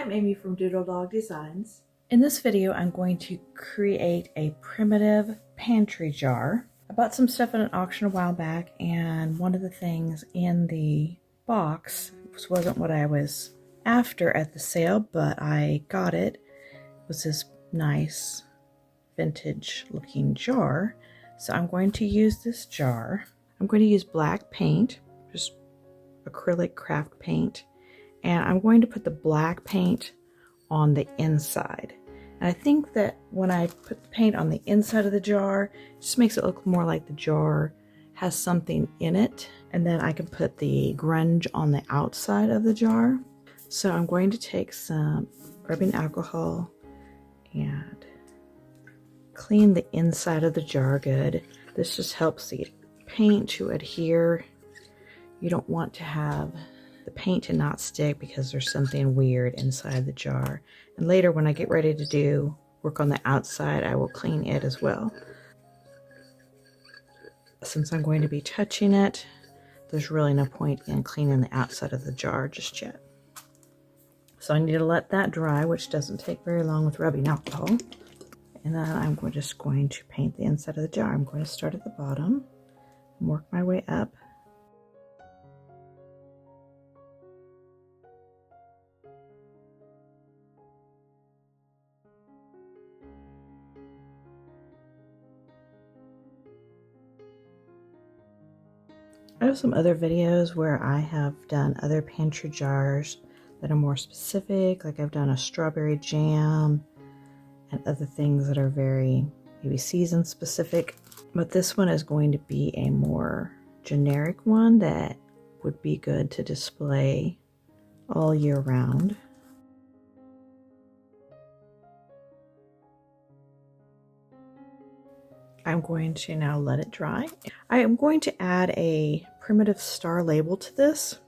I'm Amy from Doodle Dog Designs. In this video, I'm going to create a primitive pantry jar. I bought some stuff at an auction a while back, and one of the things in the box wasn't what I was after at the sale, but I got it. It was this nice vintage looking jar. So I'm going to use this jar. I'm going to use black paint, just acrylic craft paint. And I'm going to put the black paint on the inside. And I think that when I put the paint on the inside of the jar, it just makes it look more like the jar has something in it. And then I can put the grunge on the outside of the jar. So I'm going to take some rubbing alcohol and clean the inside of the jar good. This just helps the paint to adhere. You don't want to have the paint to not stick because there's something weird inside the jar. And later when I get ready to do work on the outside, I will clean it as well. Since I'm going to be touching it, there's really no point in cleaning the outside of the jar just yet. So I need to let that dry, which doesn't take very long with rubbing alcohol. And then I'm just going to paint the inside of the jar. I'm going to start at the bottom and work my way up. I have some other videos where I have done other pantry jars that are more specific, like I've done a strawberry jam and other things that are very maybe season specific. But this one is going to be a more generic one that would be good to display all year round. I'm going to now let it dry. I am going to add a primitive star label to this.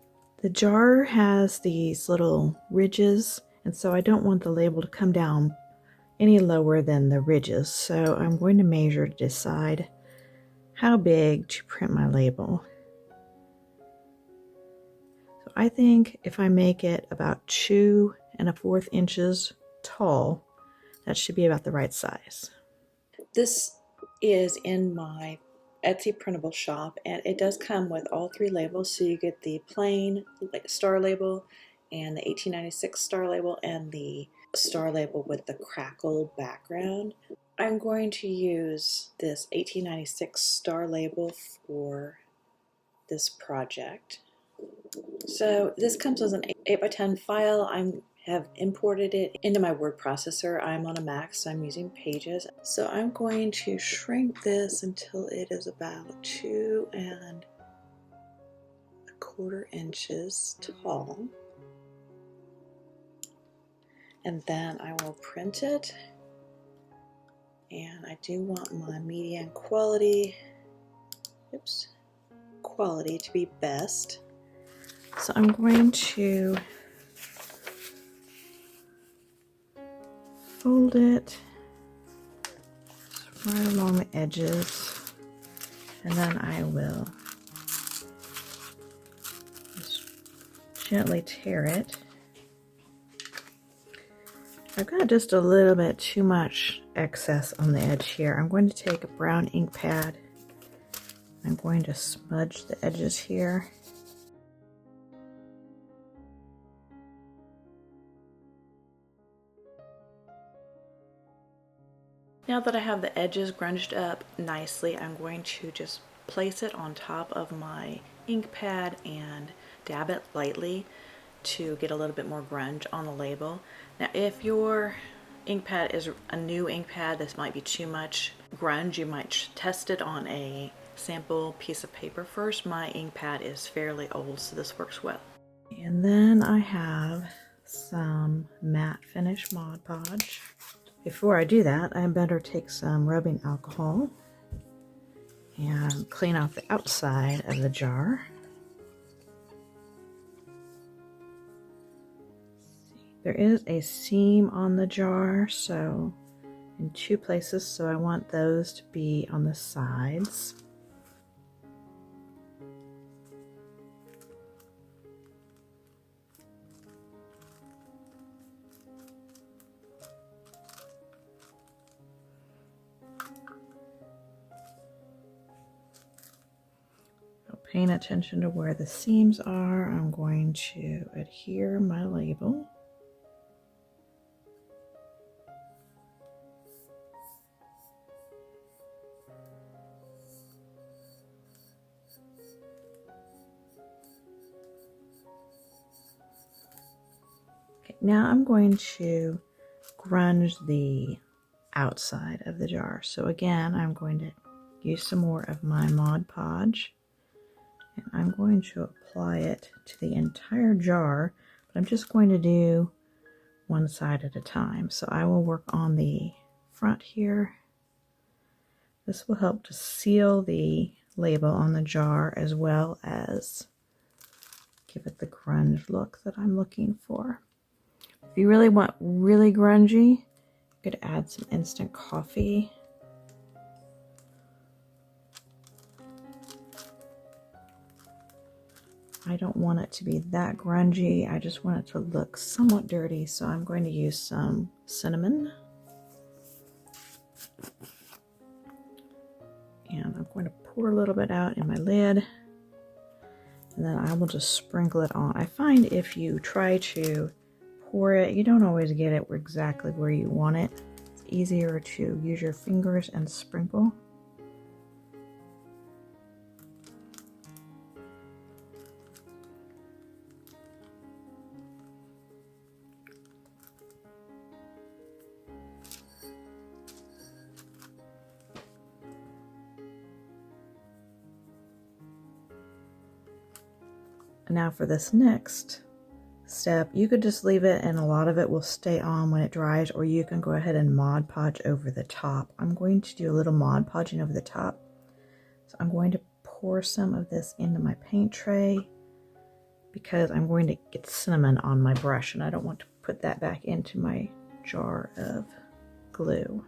The jar has these little ridges, and so I don't want the label to come down any lower than the ridges. So I'm going to measure to decide how big to print my label. So I think if I make it about 2 1/4 inches tall, that should be about the right size. This is in my Etsy printable shop, and it does come with all 3 labels. So you get the plain star label and the 1896 star label and the star label with the crackle background. I'm going to use this 1896 star label for this project. So this comes as an 8x10 file. I have imported it into my word processor. I'm on a Mac, so I'm using Pages. So I'm going to shrink this until it is about 2 1/4 inches tall. And then I will print it. And I do want my medium quality, quality to be best. So I'm going to fold it right along the edges, and then I will just gently tear it. I've got just a little bit too much excess on the edge here. I'm going to take a brown ink pad. I'm going to smudge the edges here. Now that I have the edges grunged up nicely, I'm going to just place it on top of my ink pad and dab it lightly to get a little bit more grunge on the label. Now if your ink pad is a new ink pad, this might be too much grunge. You might test it on a sample piece of paper first. My ink pad is fairly old, so this works well. And then I have some matte finish Mod Podge. Before I do that, I better take some rubbing alcohol and clean off the outside of the jar. There is a seam on the jar, so in 2 places, so I want those to be on the sides. Paying attention to where the seams are, I'm going to adhere my label. Okay, now I'm going to grunge the outside of the jar. So again, I'm going to use some more of my Mod Podge, and I'm going to apply it to the entire jar, but I'm just going to do one side at a time. So I will work on the front here. This will help to seal the label on the jar as well as give it the grunge look that I'm looking for. If you really want really grungy, you could add some instant coffee. I don't want it to be that grungy. I just want it to look somewhat dirty, so I'm going to use some cinnamon. And I'm going to pour a little bit out in my lid, and then I will just sprinkle it on. I find if you try to pour it, you don't always get it exactly where you want it. It's easier to use your fingers and sprinkle. Now for this next step, you could just leave it and a lot of it will stay on when it dries, or you can go ahead and Mod Podge over the top. I'm going to do a little Mod Podging over the top. So I'm going to pour some of this into my paint tray because I'm going to get cinnamon on my brush and I don't want to put that back into my jar of glue.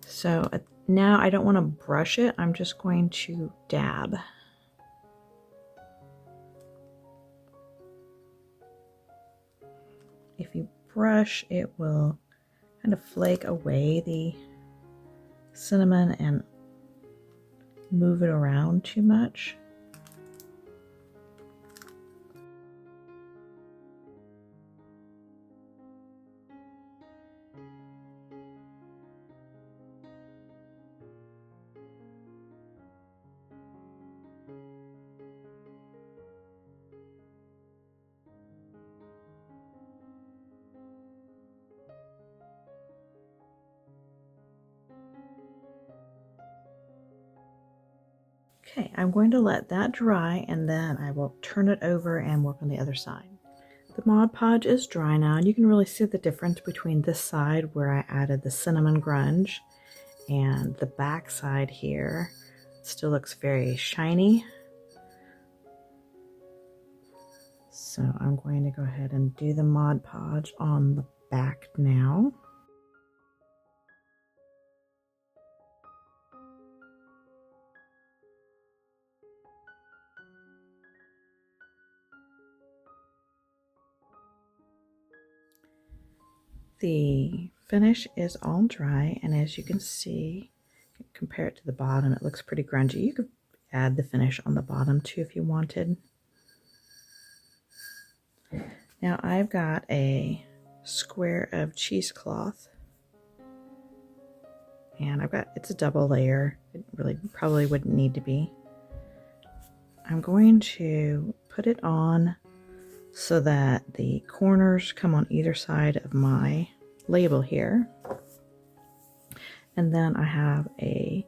So now I don't want to brush it, I'm just going to dab. If you brush, it will kind of flake away the cinnamon and move it around too much. Okay, I'm going to let that dry and then I will turn it over and work on the other side. The Mod Podge is dry now, and you can really see the difference between this side where I added the cinnamon grunge and the back side here. It still looks very shiny. So I'm going to go ahead and do the Mod Podge on the back now. The finish is all dry, and as you can see, compare it to the bottom, it looks pretty grungy. You could add the finish on the bottom too if you wanted. Now I've got a square of cheesecloth, and it's a double layer. It really probably wouldn't need to be. I'm going to put it on so that the corners come on either side of my label here. And then I have a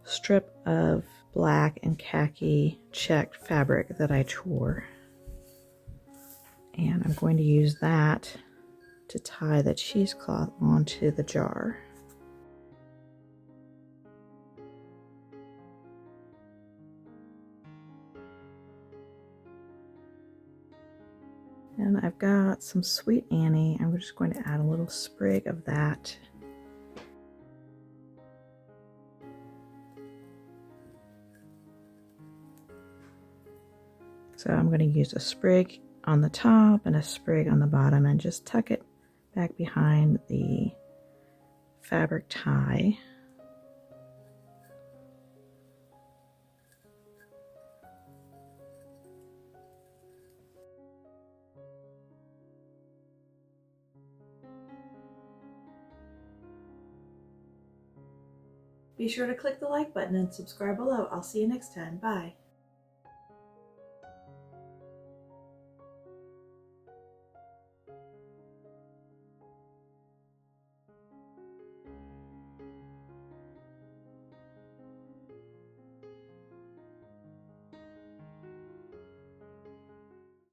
strip of black and khaki checked fabric that I tore. And I'm going to use that to tie the cheesecloth onto the jar. And I've got some Sweet Annie. I'm just going to add a little sprig of that. So I'm going to use a sprig on the top and a sprig on the bottom and just tuck it back behind the fabric tie. Be sure to click the like button and subscribe below. I'll see you next time. Bye.